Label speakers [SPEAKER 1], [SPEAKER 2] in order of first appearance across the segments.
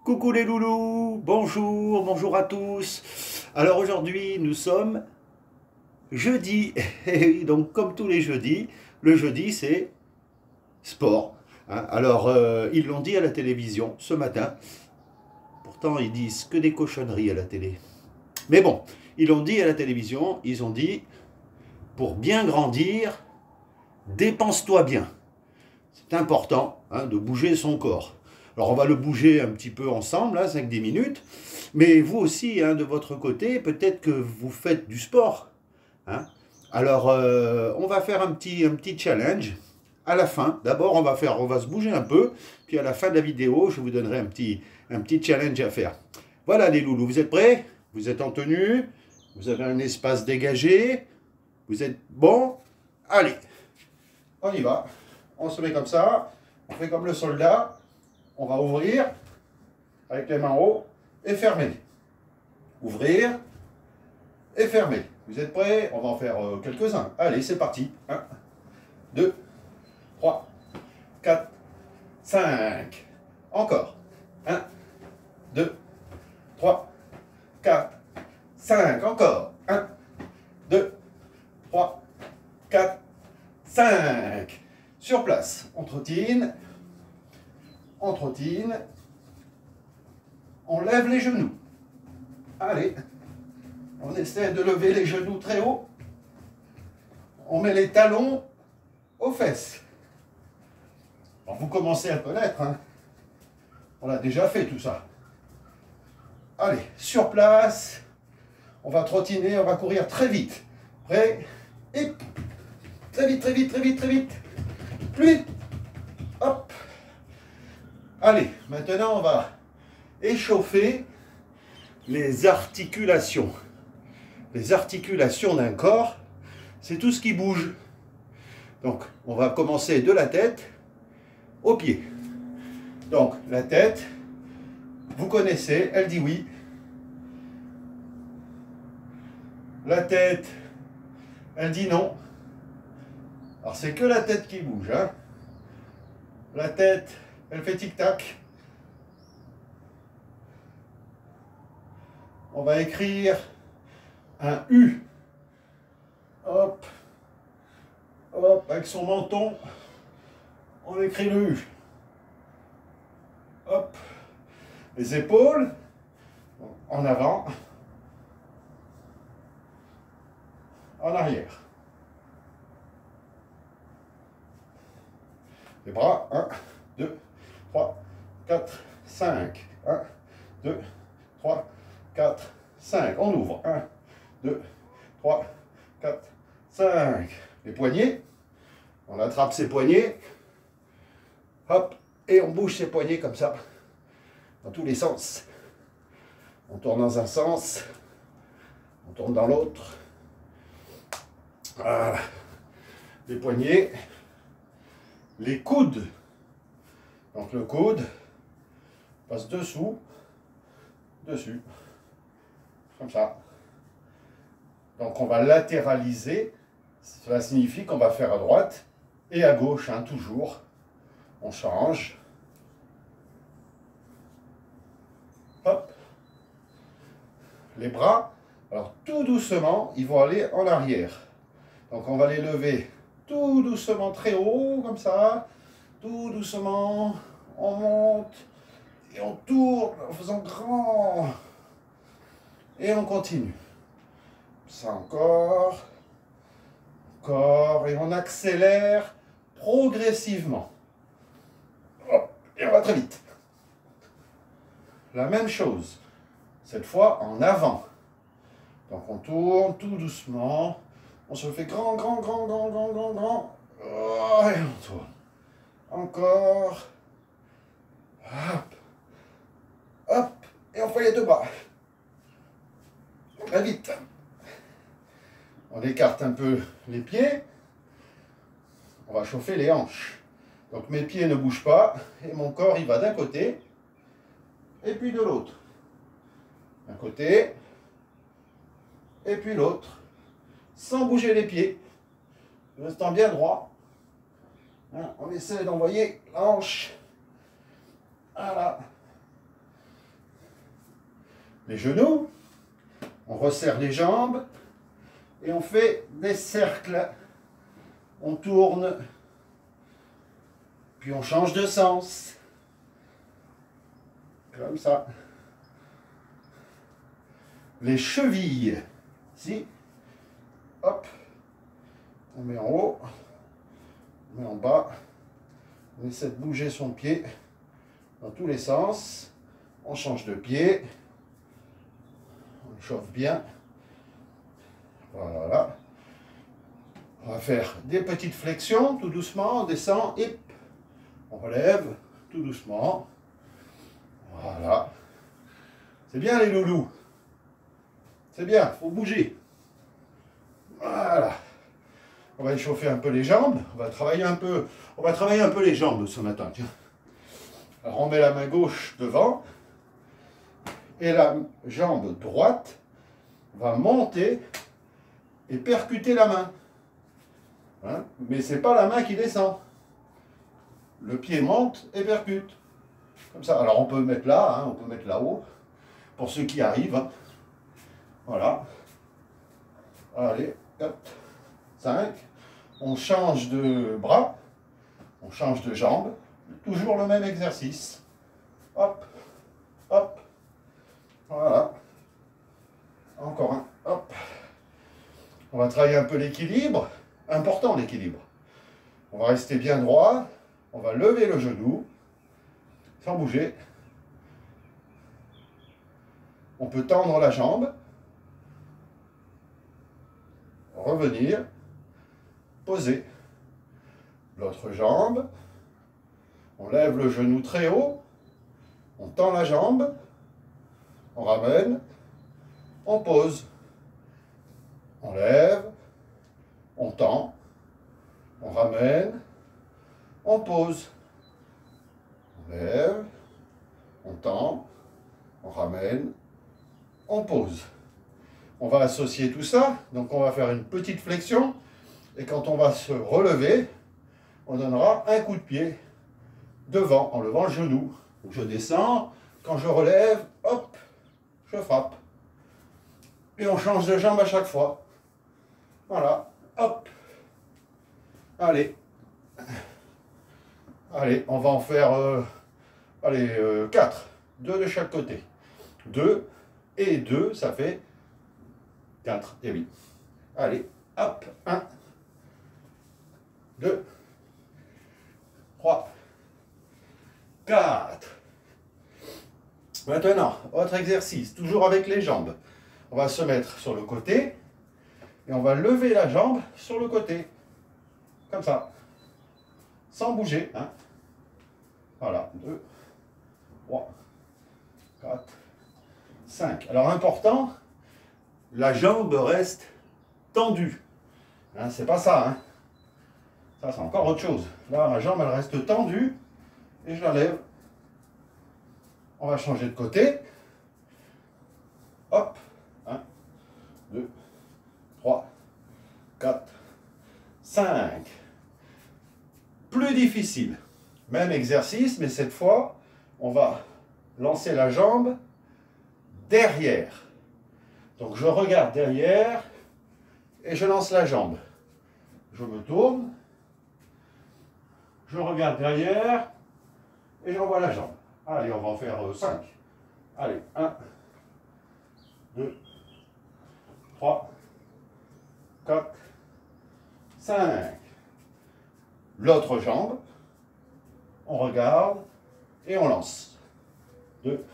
[SPEAKER 1] Coucou les loulous, bonjour, bonjour à tous. Alors aujourd'hui nous sommes jeudi, et oui, donc comme tous les jeudis, le jeudi c'est sport. Hein. Alors ils l'ont dit à la télévision ce matin, pourtant ils disent que des cochonneries à la télé. Mais bon, ils l'ont dit à la télévision, ils ont dit pour bien grandir, dépense-toi bien. C'est important hein, de bouger son corps. Alors on va le bouger un petit peu ensemble, hein, 5-10 minutes, mais vous aussi, hein, de votre côté, peut-être que vous faites du sport. Hein. Alors on va faire un petit challenge à la fin. D'abord on va se bouger un peu, puis à la fin de la vidéo, je vous donnerai un petit challenge à faire. Voilà les loulous, vous êtes prêts? Vous êtes en tenue? Vous avez un espace dégagé? Vous êtes bon? Allez, on y va. On se met comme ça, on fait comme le soldat, on va ouvrir avec les mains en haut et fermer. Ouvrir et fermer. Vous êtes prêts? On va en faire quelques-uns. Allez, c'est parti. 1, 2, 3, 4, 5. Encore. 1, 2, 3, 4, 5. Encore. 1, 2, 3, 4, 5. Sur place, on trottine, on lève les genoux. Allez, on essaie de lever les genoux très haut. On met les talons aux fesses. Alors vous commencez à connaître, hein. On a déjà fait tout ça. Allez, sur place, on va trottiner, on va courir très vite. Prêt? Et très vite, très vite, très vite, très vite. Plus vite. Hop. Allez, maintenant on va échauffer les articulations. Les articulations d'un corps, c'est tout ce qui bouge. Donc, on va commencer de la tête aux pieds. Donc, la tête, vous connaissez, elle dit oui. La tête, elle dit non. Alors, c'est que la tête qui bouge. Hein. La tête, elle fait tic-tac. On va écrire un U. Hop. Hop, avec son menton, on écrit le U. Hop. Les épaules, en avant, en arrière. Les bras, 1, 2, 3, 4, 5. 1, 2, 3, 4, 5. On ouvre. 1, 2, 3, 4, 5. Les poignets, on attrape ses poignets. Hop, et on bouge ses poignets comme ça, dans tous les sens. On tourne dans un sens, on tourne dans l'autre. Voilà. Les poignets. Les coudes. Donc le coude passe dessous, dessus, comme ça. Donc on va latéraliser. Cela signifie qu'on va faire à droite et à gauche, hein, toujours. On change. Hop. Les bras, alors tout doucement, ils vont aller en arrière. Donc on va les lever tout doucement, très haut, comme ça. Tout doucement, on monte et on tourne en faisant grand. Et on continue. Ça encore. Encore. Et on accélère progressivement. Hop, et on va très vite. La même chose. Cette fois en avant. Donc on tourne tout doucement. On se fait grand, grand, grand, grand, grand, grand, grand. Oh, et on tourne. Encore. Hop. Hop. Et on fait les deux bras. Très vite. On écarte un peu les pieds. On va chauffer les hanches. Donc mes pieds ne bougent pas. Et mon corps, il va d'un côté. Et puis de l'autre. D'un côté. Et puis l'autre. Sans bouger les pieds. Restant bien droit. Hein, on essaie d'envoyer la hanche. Voilà. les genoux, on resserre les jambes et on fait des cercles. On tourne, puis on change de sens. Comme ça. Les chevilles, ici, hop, on met en haut, on met en bas, on essaie de bouger son pied dans tous les sens, on change de pied, on chauffe bien, voilà. On va faire des petites flexions, tout doucement, on descend, hip, on relève, tout doucement, voilà. C'est bien les loulous. C'est bien, il faut bouger. Voilà. On va échauffer un peu les jambes. On va travailler un peu les jambes ce matin. Tiens. Alors on met la main gauche devant. Et la jambe droite va monter et percuter la main. Hein? Mais ce n'est pas la main qui descend. Le pied monte et percute. Comme ça. Alors on peut mettre là, hein, on peut mettre là-haut. Pour ceux qui arrivent. Hein. Voilà. Allez, 4, 5. On change de bras. On change de jambe. Toujours le même exercice. Hop, hop. Voilà. Encore un. Hop. On va travailler un peu l'équilibre. Important l'équilibre. On va rester bien droit. On va lever le genou. Sans bouger. On peut tendre la jambe. Revenir, poser l'autre jambe, on lève le genou très haut, on tend la jambe, on ramène, on pose, on lève, on tend, on ramène, on pose, on lève, on tend, on ramène, on pose. On va associer tout ça, donc on va faire une petite flexion, et quand on va se relever, on donnera un coup de pied devant, en levant le genou. Donc je descends, quand je relève, hop, je frappe. Et on change de jambe à chaque fois. Voilà, hop. Allez. Allez, on va en faire, 4. 2 de chaque côté. 2 et 2, ça fait 4, et oui. Allez, hop, 1, 2, 3, 4. Maintenant, autre exercice, toujours avec les jambes. On va se mettre sur le côté, et on va lever la jambe sur le côté. Comme ça. Sans bouger. Hein. Voilà, 2, 3, 4, 5. Alors, important, la jambe reste tendue. Hein, c'est pas ça. Hein. Ça, c'est encore autre chose. Là, ma jambe, elle reste tendue. Et je la lève. On va changer de côté. Hop. 1, 2, 3, 4, 5. Plus difficile. Même exercice, mais cette fois, on va lancer la jambe derrière. Donc je regarde derrière et je lance la jambe. Je me tourne, je regarde derrière et j'envoie la jambe. Allez, on va en faire 5. Allez, 1, 2, 3, 4, 5. L'autre jambe, on regarde et on lance. 2,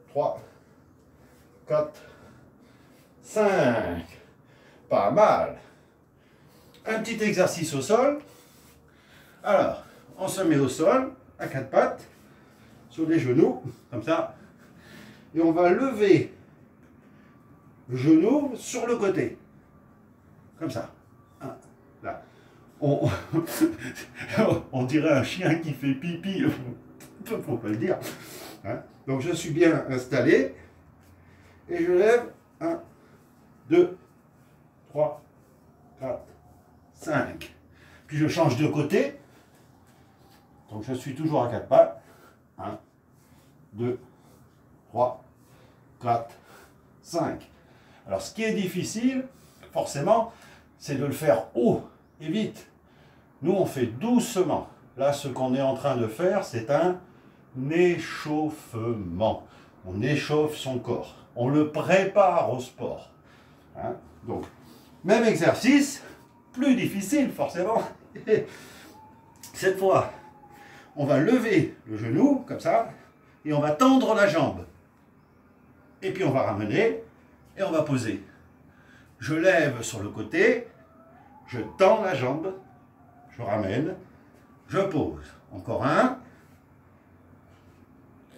[SPEAKER 1] 3, 4, 5. Pas mal. Un petit exercice au sol. Alors, on se met au sol, à 4 pattes, sur les genoux, comme ça. Et on va lever le genou sur le côté. Comme ça. Là. On dirait un chien qui fait pipi. Faut pas le dire. Hein? Donc je suis bien installé. Et je lève 1, 2, 3, 4, 5. Puis je change de côté. Donc je suis toujours à 4 pattes. 1, 2, 3, 4, 5. Alors ce qui est difficile, forcément, c'est de le faire haut et vite. Nous, on fait doucement. Là, ce qu'on est en train de faire, c'est un échauffement. On échauffe son corps. On le prépare au sport. Hein? Donc, même exercice, plus difficile forcément. Cette fois, on va lever le genou, comme ça, et on va tendre la jambe. Et puis on va ramener, et on va poser. Je lève sur le côté, je tends la jambe, je ramène, je pose. Encore un,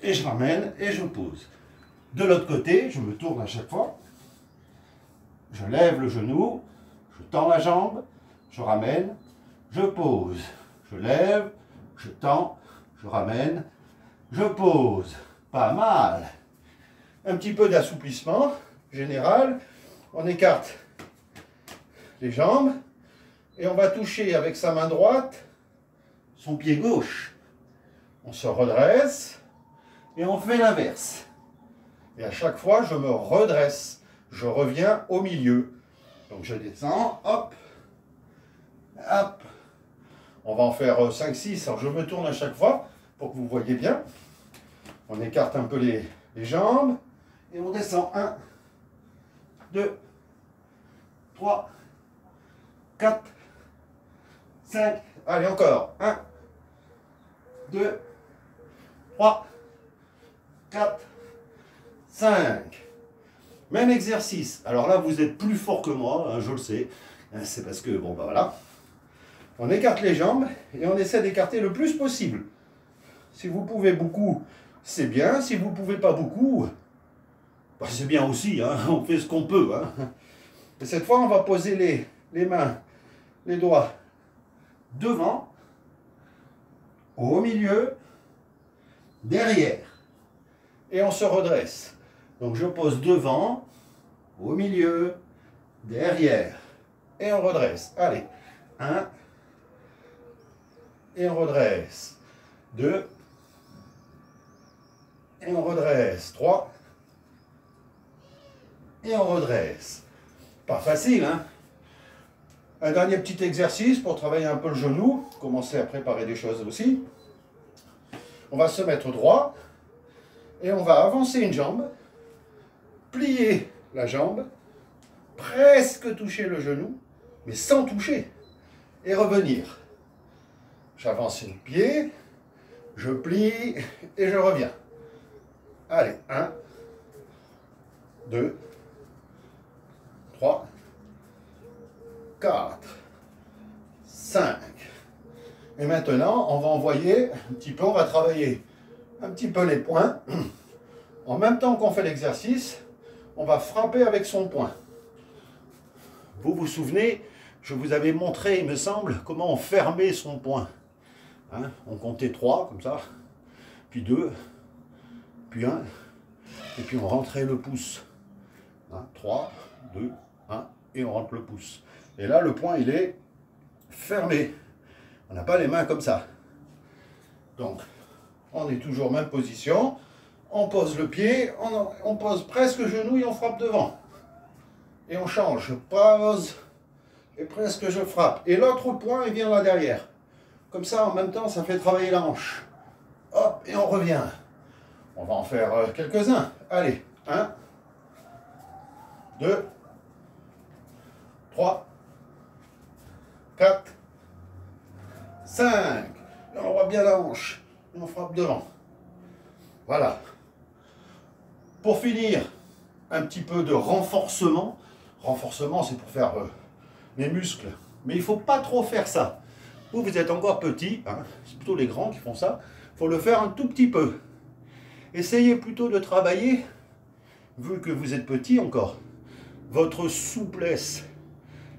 [SPEAKER 1] et je ramène, et je pose. De l'autre côté, je me tourne à chaque fois, je lève le genou, je tends la jambe, je ramène, je pose. Je lève, je tends, je ramène, je pose. Pas mal. Un petit peu d'assouplissement général. On écarte les jambes et on va toucher avec sa main droite son pied gauche. On se redresse et on fait l'inverse. Et à chaque fois, je me redresse. Je reviens au milieu. Donc je descends, hop, hop. On va en faire 5-6. Alors je me tourne à chaque fois pour que vous voyez bien. On écarte un peu les jambes et on descend. 1, 2, 3, 4, 5. Allez, encore. 1, 2, 3, 4, 5. Même exercice. Alors là, vous êtes plus fort que moi, hein, je le sais. C'est parce que, bon, ben voilà. On écarte les jambes et on essaie d'écarter le plus possible. Si vous pouvez beaucoup, c'est bien. Si vous ne pouvez pas beaucoup, bah c'est bien aussi. Hein, on fait ce qu'on peut. Hein. Et cette fois, on va poser les mains, les doigts devant, au milieu, derrière. Et on se redresse. Donc je pose devant, au milieu, derrière. Et on redresse. Allez. 1. Et on redresse. 2. Et on redresse. 3. Et on redresse. Pas facile, hein? Un dernier petit exercice pour travailler un peu le genou. Commencer à préparer des choses aussi. On va se mettre droit. Et on va avancer une jambe. Plier la jambe. Presque toucher le genou. Mais sans toucher. Et revenir. J'avance le pied, je plie et je reviens. Allez, 1, 2, 3, 4, 5. Et maintenant, on va envoyer un petit peu, on va travailler un petit peu les poings. En même temps qu'on fait l'exercice, on va frapper avec son poing. Vous vous souvenez, je vous avais montré, il me semble, comment on fermait son poing. Hein, on comptait 3, comme ça, puis 2, puis 1, et puis on rentrait le pouce. Hein, 3, 2, 1, et on rentre le pouce. Et là, le poing, il est fermé. On n'a pas les mains comme ça. Donc, on est toujours même position. On pose le pied, on pose presque le genou et on frappe devant. Et on change. Je pose et presque je frappe. Et l'autre poing, il vient là derrière. Comme ça, en même temps, ça fait travailler la hanche. Hop, et on revient. On va en faire quelques-uns. Allez, 1, 2, 3, 4, 5. Et on voit bien la hanche. Et on frappe devant. Voilà. Pour finir, un petit peu de renforcement. Renforcement, c'est pour faire les muscles. Mais il ne faut pas trop faire ça. Vous êtes encore petit, hein, c'est plutôt les grands qui font ça. Il faut le faire un tout petit peu. Essayez plutôt de travailler, vu que vous êtes petit encore, votre souplesse.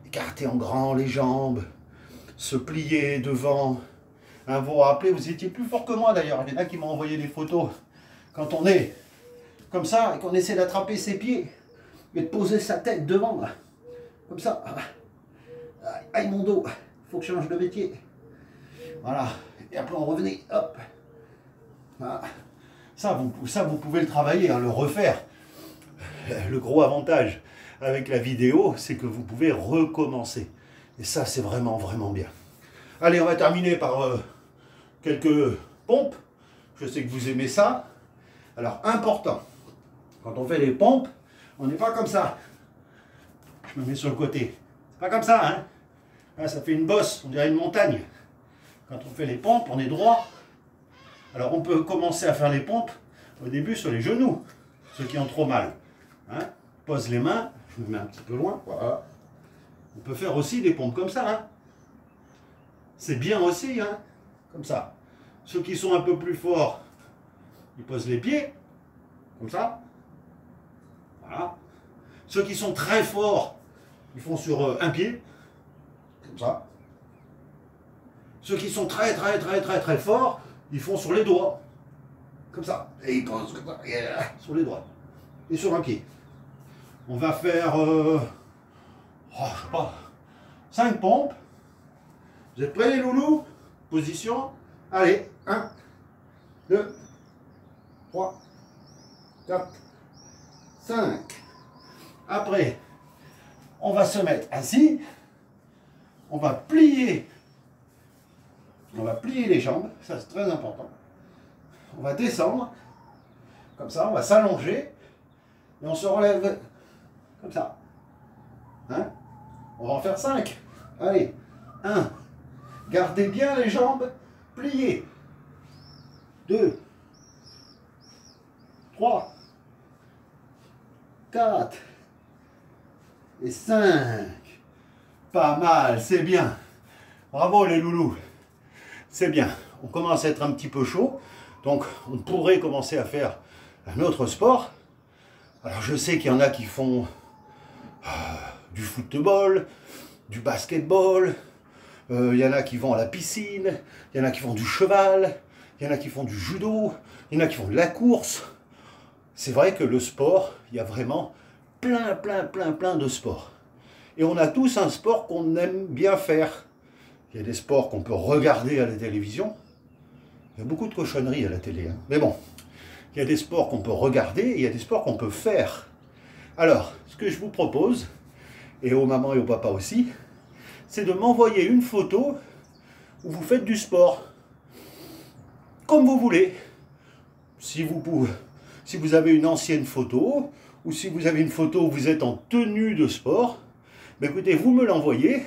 [SPEAKER 1] Écarter en grand les jambes, se plier devant. Hein, vous vous rappelez, vous étiez plus fort que moi d'ailleurs. Il y en a qui m'ont envoyé des photos. Quand on est comme ça et qu'on essaie d'attraper ses pieds et de poser sa tête devant, là, comme ça. Aïe mon dos, il faut que je change de métier. Voilà, et après on revenait, hop. Voilà. Ça, vous pouvez le travailler, hein, le refaire. le gros avantage avec la vidéo, c'est que vous pouvez recommencer. Et ça, c'est vraiment, vraiment bien. Allez, on va terminer par quelques pompes. Je sais que vous aimez ça. Alors, important, quand on fait les pompes, on n'est pas comme ça. Je me mets sur le côté. C'est pas comme ça, hein. Là, ça fait une bosse, on dirait une montagne. Quand on fait les pompes, on est droit. Alors, on peut commencer à faire les pompes au début sur les genoux, ceux qui ont trop mal. Hein, pose les mains, je me mets un petit peu loin. Voilà. On peut faire aussi des pompes comme ça. Hein. C'est bien aussi, hein, comme ça. Ceux qui sont un peu plus forts, ils posent les pieds, comme ça. Voilà. Ceux qui sont très forts, ils font sur un pied, comme ça. Ceux qui sont très forts, ils font sur les doigts, comme ça. Et ils posent comme ça, sur les doigts. Et sur un pied. On va faire, je sais pas, 5 pompes. Vous êtes prêts les loulous? Position. Allez, 1, 2, 3, 4, 5. Après, on va se mettre assis. On va plier les jambes. Ça, c'est très important. On va descendre. Comme ça, on va s'allonger. Et on se relève comme ça. Hein? On va en faire 5. Allez, 1. Gardez bien les jambes pliées. 2, 3, 4 et 5. Pas mal, c'est bien. Bravo les loulous. C'est bien. On commence à être un petit peu chaud. Donc on pourrait commencer à faire un autre sport. Alors je sais qu'il y en a qui font du football, du basketball, il y en a qui vont à la piscine, il y en a qui font du cheval, il y en a qui font du judo, il y en a qui font de la course. C'est vrai que le sport, il y a vraiment plein de sports. Et on a tous un sport qu'on aime bien faire. Il y a des sports qu'on peut regarder à la télévision. Il y a beaucoup de cochonneries à la télé, hein. Mais bon, il y a des sports qu'on peut regarder et il y a des sports qu'on peut faire. Alors, ce que je vous propose, et aux mamans et aux papas aussi, c'est de m'envoyer une photo où vous faites du sport. Comme vous voulez. Si vous avez une ancienne photo, ou si vous avez une photo où vous êtes en tenue de sport, ben écoutez, vous me l'envoyez,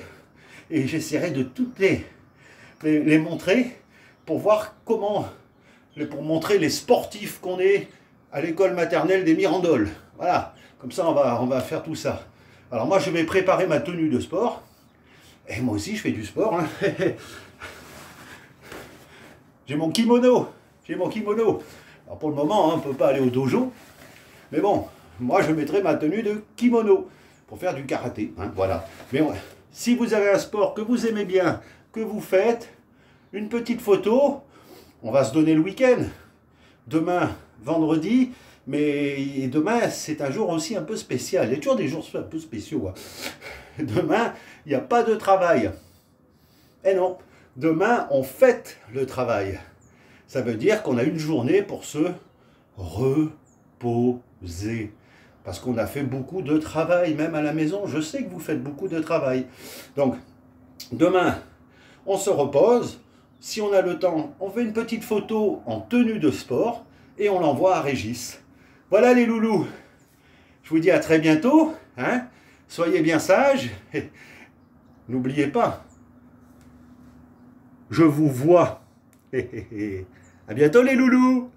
[SPEAKER 1] et j'essaierai de toutes les montrer, pour voir pour montrer les sportifs qu'on est à l'école maternelle des Mirandoles. Voilà, comme ça on va faire tout ça. Alors moi je vais préparer ma tenue de sport, et moi aussi je fais du sport, hein. J'ai mon kimono. Alors pour le moment, hein, on ne peut pas aller au dojo, mais bon, moi je mettrai ma tenue de kimono pour faire du karaté, hein, voilà. Mais ouais, si vous avez un sport que vous aimez bien, que vous faites, une petite photo, on va se donner le week-end. Demain, vendredi, mais demain c'est un jour aussi un peu spécial. Il y a toujours des jours un peu spéciaux, hein. Demain, il n'y a pas de travail. Eh non, demain on fête le travail. Ça veut dire qu'on a une journée pour se reposer. Parce qu'on a fait beaucoup de travail, même à la maison. Je sais que vous faites beaucoup de travail. Donc, demain, on se repose. Si on a le temps, on fait une petite photo en tenue de sport et on l'envoie à Régis. Voilà les loulous. Je vous dis à très bientôt, hein. Soyez bien sages. N'oubliez pas, je vous vois. À bientôt les loulous.